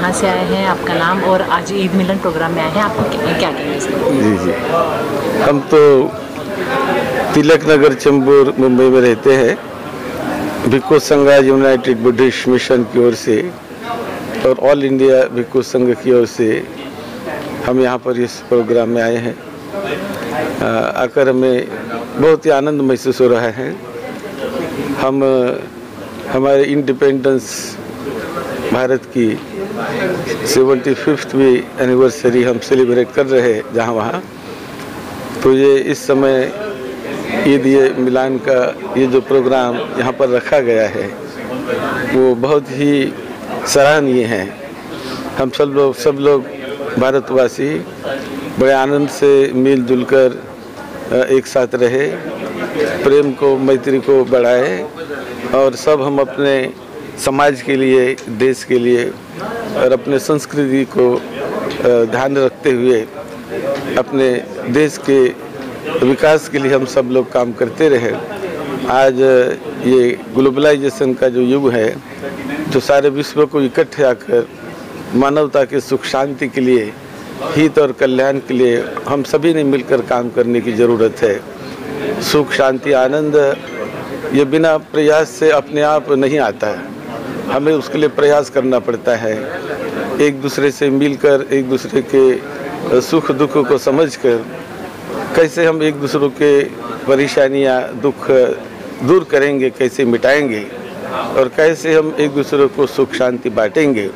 कहाँ से आए हैं, आपका नाम, और आज ईद मिलन प्रोग्राम में आए हैं, आपको क्या कहेंगे इसमें? जी जी, हम तो तिलक नगर चेंबूर मुंबई में रहते हैं। भिक्खु संघ यूनाइटेड बुद्धिस्ट मिशन की ओर से और ऑल इंडिया भिक्खु संघ की ओर से हम यहाँ पर इस प्रोग्राम में आए हैं। आकर हमें बहुत ही आनंद महसूस हो रहा है। हम हमारे इंडिपेंडेंस भारत की 75वीं एनिवर्सरी हम सेलिब्रेट कर रहे हैं जहाँ वहाँ। तो ये इस समय ईद मिलान का ये जो प्रोग्राम यहाँ पर रखा गया है वो बहुत ही सराहनीय है। हम सब लोग भारतवासी बड़े आनंद से मिलजुल कर एक साथ रहे, प्रेम को मैत्री को बढ़ाए और सब हम अपने समाज के लिए, देश के लिए और अपने संस्कृति को ध्यान रखते हुए अपने देश के विकास के लिए हम सब लोग काम करते रहे। आज ये ग्लोबलाइजेशन का जो युग है, जो सारे विश्व को इकट्ठे आकर मानवता के सुख शांति के लिए, हित और कल्याण के लिए हम सभी ने मिलकर काम करने की ज़रूरत है। सुख शांति आनंद ये बिना प्रयास से अपने आप नहीं आता है, हमें उसके लिए प्रयास करना पड़ता है। एक दूसरे से मिलकर, एक दूसरे के सुख दुख को समझकर कैसे हम एक दूसरों के परेशानियां दुख दूर करेंगे, कैसे मिटाएंगे और कैसे हम एक दूसरे को सुख शांति बांटेंगे,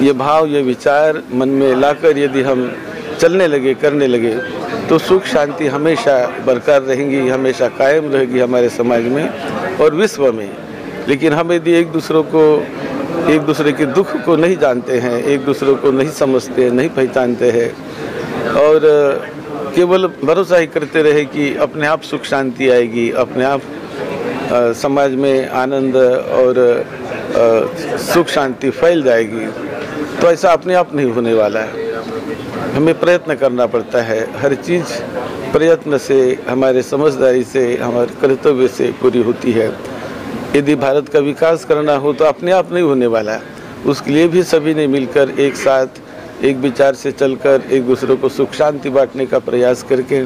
ये भाव, ये विचार मन में लाकर यदि हम चलने लगे, करने लगे तो सुख शांति हमेशा बरकरार रहेंगी, हमेशा कायम रहेगी हमारे समाज में और विश्व में। लेकिन हम यदि एक दूसरे के दुख को नहीं जानते हैं, एक दूसरे को नहीं समझते हैं, नहीं पहचानते हैं और केवल भरोसा ही करते रहे कि अपने आप सुख शांति आएगी, अपने आप समाज में आनंद और सुख शांति फैल जाएगी, तो ऐसा अपने आप नहीं होने वाला है। हमें प्रयत्न करना पड़ता है। हर चीज़ प्रयत्न से, हमारे समझदारी से, हमारे कर्तव्य से पूरी होती है। यदि भारत का विकास करना हो तो अपने आप नहीं होने वाला, उसके लिए भी सभी ने मिलकर एक साथ एक विचार से चलकर एक दूसरे को सुख शांति बांटने का प्रयास करके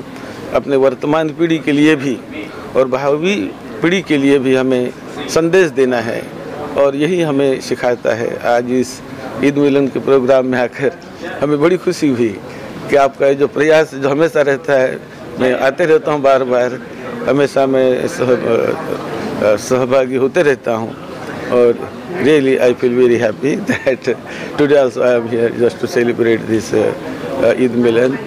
अपने वर्तमान पीढ़ी के लिए भी और भावी पीढ़ी के लिए भी हमें संदेश देना है और यही हमें सिखाता है। आज इस ईद मिलन के प्रोग्राम में आकर हमें बड़ी खुशी हुई कि आपका ये जो प्रयास जो हमेशा रहता है, मैं आते रहता हूँ बार बार, हमेशा मैं सहभागी होते रहता हूँ और really I feel very happy that today also I am here just to celebrate this Eid Milan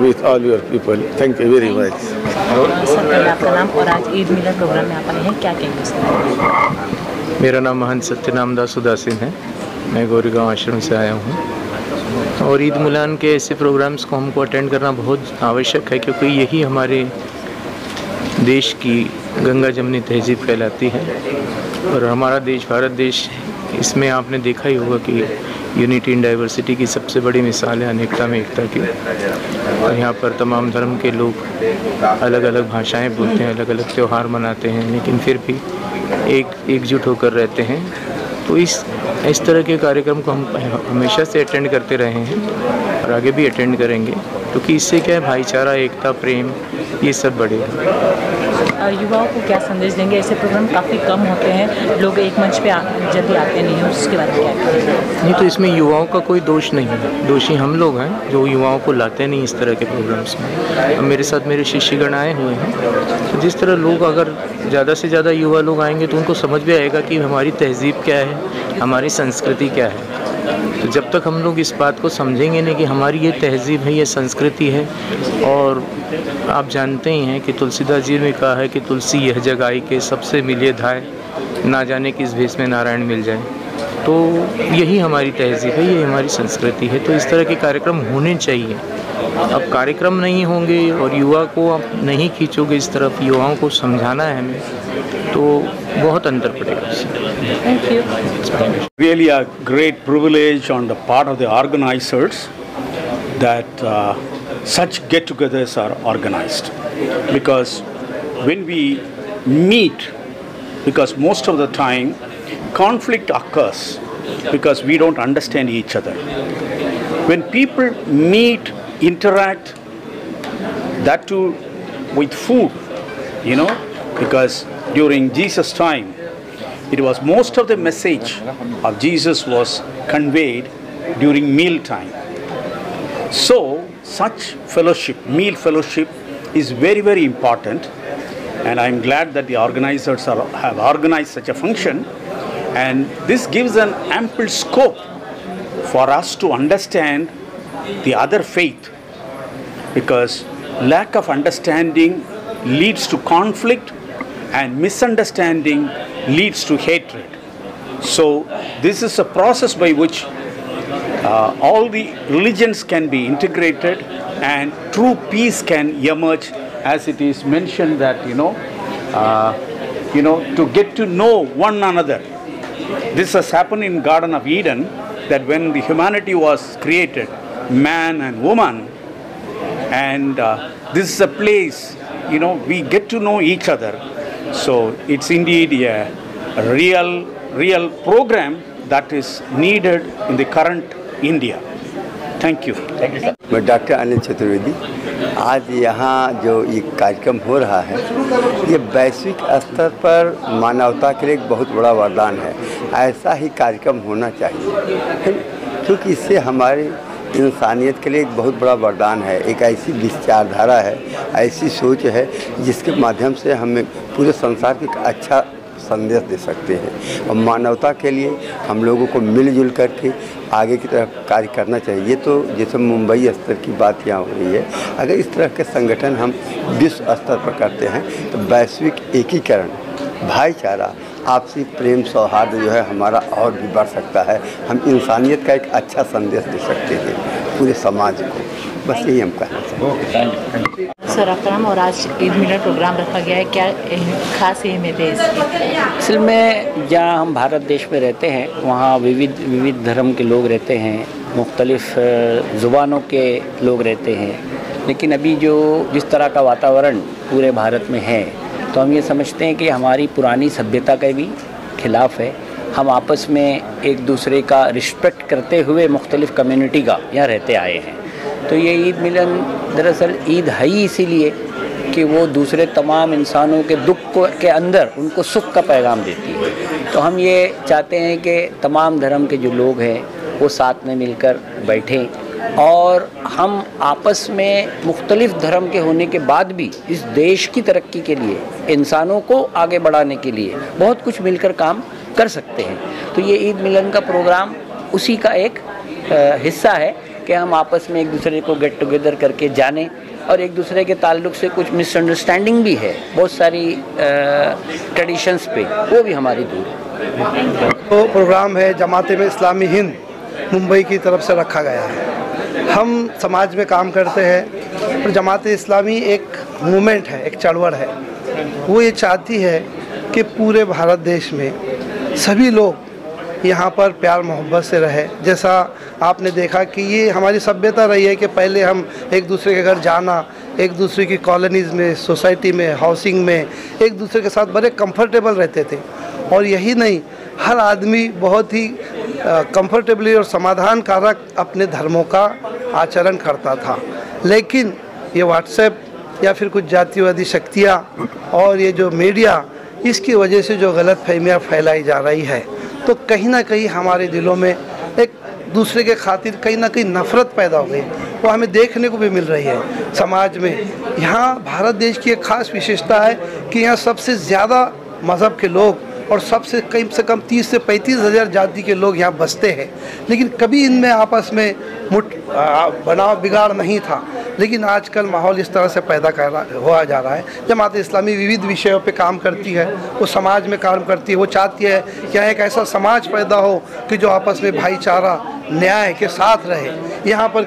with all your people. Thank you very much. Sir, पहले आपका नाम और आज ईद मिलन प्रोग्राम में आप आए हैं, क्या कहेंगे इसमें? मेरा नाम महंत सत्यनाम दास उदासीन है। मैं गौरीगांव आश्रम से आया हूँ और ईद मिलान के ऐसे प्रोग्राम्स को हमको अटेंड करना बहुत आवश्यक है, क्योंकि यही हमारे देश की गंगा जमनी तहजीब कहलाती है। और हमारा देश, भारत देश, इसमें आपने देखा ही होगा कि यूनिटी इन डाइवर्सिटी की सबसे बड़ी मिसाल है अनेकता में एकता की। और यहाँ पर तमाम धर्म के लोग अलग अलग भाषाएं बोलते हैं, अलग अलग त्यौहार मनाते हैं, लेकिन फिर भी एकजुट होकर रहते हैं। तो इस तरह के कार्यक्रम को हम हमेशा से अटेंड करते रहे हैं और आगे भी अटेंड करेंगे, क्योंकि इससे क्या है, भाईचारा, एकता, प्रेम, ये सब बढ़ेगा। युवाओं को क्या संदेश देंगे? ऐसे प्रोग्राम काफ़ी कम होते हैं, लोग एक मंच पे जल्दी आते नहीं हैं, उसके बारे में क्या कहेंगे? नहीं, तो इसमें युवाओं का कोई दोष नहीं है, दोषी हम लोग हैं जो युवाओं को लाते नहीं इस तरह के प्रोग्राम्स में। अब मेरे साथ मेरे शिष्यगण आए हुए हैं, तो जिस तरह लोग, अगर ज़्यादा से ज़्यादा युवा लोग आएंगे तो उनको समझ भी आएगा कि हमारी तहजीब क्या है, हमारी संस्कृति क्या है। तो जब तक हम लोग इस बात को समझेंगे नहीं कि हमारी ये तहजीब है, ये संस्कृति है, और आप जानते ही हैं कि तुलसीदास जी ने कहा है कि तुलसी यह जग आई के सबसे मिलिए धाय, ना जाने किस भेष में नारायण मिल जाए। तो यही हमारी तहजीब है, ये हमारी संस्कृति है। तो इस तरह के कार्यक्रम होने चाहिए। अब कार्यक्रम नहीं होंगे और युवा को आप नहीं खींचोगे इस तरफ, युवाओं को समझाना है हमें, तो बहुत अंतर पड़ेगा। Thank you. Really a great privilege on the part of the organizers that such get-togethers are organized, because when we meet, because most of the time conflict occurs because we don't understand each other. When people meet, interact, that too with food, because during Jesus' time, it was most of the message of Jesus was conveyed during meal time. So such fellowship, meal fellowship, is very, very important, and I'm glad that the organizers have organized such a function, and this gives an ample scope for us to understand the other faith, because lack of understanding leads to conflict and misunderstanding leads to hatred. So this is a process by which all the religions can be integrated and true peace can emerge, as it is mentioned that to get to know one another. This has happened in Garden of Eden, that when the humanity was created, man and woman, and this is a place we get to know each other. So it's indeed a real program that is needed in the current India. Thank you. Thank you, sir. मैं doctor Anil Chaturvedi. आज यहाँ जो ये कार्यक्रम हो रहा है, ये वैश्विक स्तर पर मानवता के लिए एक बहुत बड़ा वरदान है। ऐसा ही कार्यक्रम होना चाहिए, क्योंकि इससे हमारे इंसानियत के लिए एक बहुत बड़ा वरदान है। एक ऐसी विचारधारा है, ऐसी सोच है, जिसके माध्यम से हमें पूरे संसार को एक अच्छा संदेश दे सकते हैं, और मानवता के लिए हम लोगों को मिलजुल करके आगे की तरफ कार्य करना चाहिए। ये तो जैसे मुंबई स्तर की बात यहाँ हो रही है, अगर इस तरह के संगठन हम विश्व स्तर पर करते हैं तो वैश्विक एकीकरण, भाईचारा, आपसी प्रेम, सौहार्द जो है हमारा और भी बढ़ सकता है। हम इंसानियत का एक अच्छा संदेश दे सकते हैं पूरे समाज को। बस यही हम कहना चाहते हैं। सर आपका नाम, और आज ईद मिलन प्रोग्राम रखा गया है, क्या खास अहमियत है इसकी? असल में जहाँ हम भारत देश में रहते हैं, वहाँ विविध धर्म के लोग रहते हैं, मुख्तलिफ़ ज़ुबानों के लोग रहते हैं, लेकिन अभी जिस तरह का वातावरण पूरे भारत में है, तो हम ये समझते हैं कि हमारी पुरानी सभ्यता के भी खिलाफ़ है। हम आपस में एक दूसरे का रिस्पेक्ट करते हुए मुख्तलिफ़ कम्युनिटी का यहाँ रहते आए हैं। तो ये ईद मिलन दरअसल ईद है ही इसीलिए कि वो दूसरे तमाम इंसानों के दुख के अंदर उनको सुख का पैगाम देती है। तो हम ये चाहते हैं कि तमाम धर्म के जो लोग हैं वो साथ में मिलकर बैठें, और हम आपस में मुख्तलिफ़ धर्म के होने के बाद भी इस देश की तरक्की के लिए, इंसानों को आगे बढ़ाने के लिए बहुत कुछ मिलकर काम कर सकते हैं। तो ये ईद मिलन का प्रोग्राम उसी का एक हिस्सा है कि हम आपस में एक दूसरे को गेट टुगेदर करके जानें, और एक दूसरे के ताल्लुक़ से कुछ मिसअंडरस्टैंडिंग भी है बहुत सारी ट्रेडिशंस पे, वो भी हमारी दूर है। तो प्रोग्राम है जमात में इस्लामी हिंद मुंबई की तरफ से रखा गया है। हम समाज में काम करते हैं, और जमात इस्लामी एक मूवमेंट है, एक चळवळ है। वो ये चाहती है कि पूरे भारत देश में सभी लोग यहाँ पर प्यार मोहब्बत से रहे। जैसा आपने देखा कि ये हमारी सभ्यता रही है कि पहले हम एक दूसरे के घर जाना, एक दूसरे की कॉलोनीज़ में, सोसाइटी में, हाउसिंग में एक दूसरे के साथ बड़े कंफर्टेबल रहते थे, और यही नहीं, हर आदमी बहुत ही कंफर्टेबली और समाधान कारक अपने धर्मों का आचरण करता था। लेकिन ये व्हाट्सएप या फिर कुछ जातिवादी शक्तियाँ और ये जो मीडिया, इसकी वजह से जो गलत फहमियाँ फैलाई जा रही है, तो कहीं ना कहीं हमारे दिलों में एक दूसरे के खातिर कहीं ना कहीं नफ़रत पैदा हो गई। वो हमें देखने को भी मिल रही है समाज में। यहाँ भारत देश की एक ख़ास विशेषता है कि यहाँ सबसे ज़्यादा मज़हब के लोग और सबसे कम 30 से 35 हज़ार जाति के लोग यहाँ बसते हैं, लेकिन कभी इनमें आपस में बनाव बिगाड़ नहीं था। लेकिन आजकल माहौल इस तरह से पैदा हुआ जा रहा है। जमात इस्लामी विविध विषयों पे काम करती है, वो समाज में काम करती है, वो चाहती है कि एक ऐसा समाज पैदा हो कि जो आपस में भाईचारा, न्याय के साथ रहे। यहाँ पर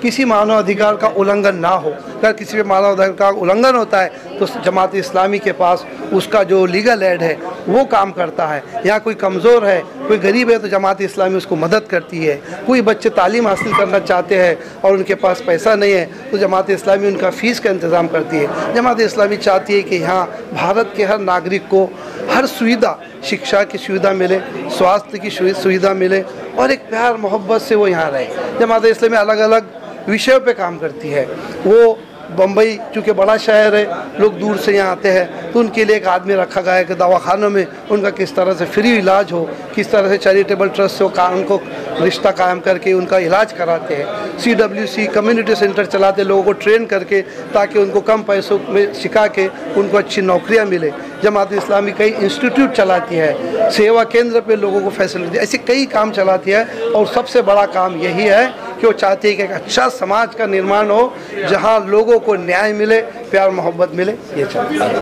किसी मानव अधिकार का उल्लंघन ना हो। अगर किसी पे मानव अधिकार का उल्लंघन होता है तो जमात इस्लामी के पास उसका जो लीगल एड है वो काम करता है। यहाँ कोई कमज़ोर है, कोई गरीब है तो जमात इस्लामी उसको मदद करती है। कोई बच्चे तालीम हासिल करना चाहते हैं और उनके पास पैसा नहीं है तो जमात इस्लामी उनका फ़ीस का इंतज़ाम करती है। जमात इस्लामी चाहती है कि यहाँ भारत के हर नागरिक को हर सुविधा, शिक्षा की सुविधा मिले, स्वास्थ्य की सुविधा मिले और एक प्यार मोहब्बत से वो यहाँ रहे। जमात इस्लामी अलग अलग विषयों पे काम करती है। वो बम्बई चूँकि बड़ा शहर है, लोग दूर से यहाँ आते हैं तो उनके लिए एक आदमी रखा गया है कि दवाखानों में उनका किस तरह से फ्री इलाज हो, किस तरह से चैरिटेबल ट्रस्ट से उनको रिश्ता कायम करके उनका इलाज कराते हैं। CWC कम्युनिटी सेंटर चलाते, लोगों को ट्रेन करके ताकि उनको कम पैसों में सिखा के उनको अच्छी नौकरियाँ मिले। जमात इस्लामी कई इंस्टीट्यूट चलाती है, सेवा केंद्र पे लोगों को फैसिलिटी, ऐसे कई काम चलाती है और सबसे बड़ा काम यही है कि वो चाहती है कि एक अच्छा समाज का निर्माण हो जहाँ लोगों को न्याय मिले, प्यार मोहब्बत मिले। ये चाहती है।